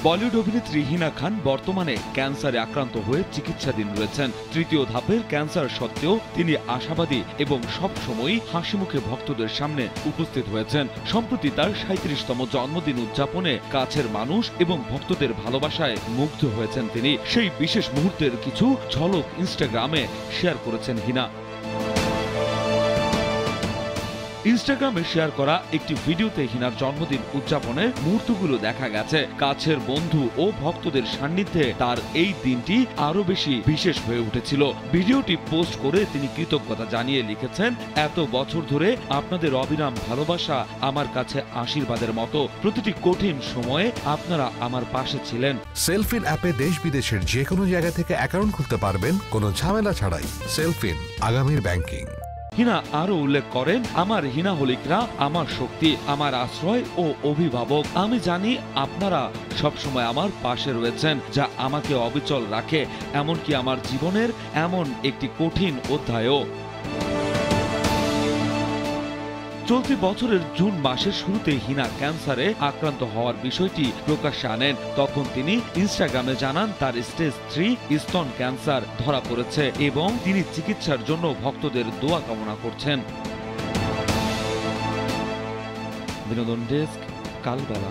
বলিউড অভিনেত্রী হিনা খান বর্তমানে ক্যান্সারে আক্রান্ত হয়ে চিকিৎসাধীন রয়েছেন। তৃতীয় ধাপের ক্যান্সার সত্ত্বেও তিনি আশাবাদী এবং সবসময়ই হাসিমুখে ভক্তদের সামনে উপস্থিত হয়েছেন। সম্প্রতি তার ৩৭তম জন্মদিন উদযাপনে কাছের মানুষ এবং ভক্তদের ভালোবাসায় মুগ্ধ হয়েছেন তিনি। সেই বিশেষ মুহূর্তের কিছু ঝলক ইনস্টাগ্রামে শেয়ার করেছেন হিনা। ইনস্টাগ্রামে শেয়ার করা একটি ভিডিওতে হিনার জন্মদিন উদযাপনের মুহূর্তগুলো দেখা গেছে। কাছের বন্ধু ও ভক্তদের সান্নিধ্যে তার এই দিনটি আরো বেশি বিশেষ হয়ে উঠেছিল। ভিডিওটি পোস্ট করে তিনি কৃতজ্ঞতা জানিয়ে লিখেছেন, এত বছর ধরে আপনাদের অবিরাম ভালোবাসা আমার কাছে আশীর্বাদের মতো। প্রতিটি কঠিন সময়ে আপনারা আমার পাশে ছিলেন। সেলফিন অ্যাপে দেশ বিদেশের যে কোনো জায়গা থেকে অ্যাকাউন্ট খুলতে পারবেন কোনো ঝামেলা ছাড়াই। সেলফিন, আগামীর ব্যাংকিং। হিনা আরো উল্লেখ করেন, আমার হিনাহলিকরা আমার শক্তি, আমার আশ্রয় ও অভিভাবক। আমি জানি আপনারা সবসময় আমার পাশে রয়েছেন, যা আমাকে অবিচল রাখে, এমনকি আমার জীবনের এমন একটি কঠিন অধ্যায়ও। চলতি বছরের জুন মাসের শুরুতে হিনা ক্যান্সারে আক্রান্ত হওয়ার বিষয়টি প্রকাশ্যে আনেন। তখন তিনি ইনস্টাগ্রামে জানান তার স্টেজ 3 স্তন ক্যান্সার ধরা পড়েছে এবং তিনি চিকিৎসার জন্য ভক্তদের দোয়া কামনা করছেন। বিনোদন ডেস্ক, কালবেলা।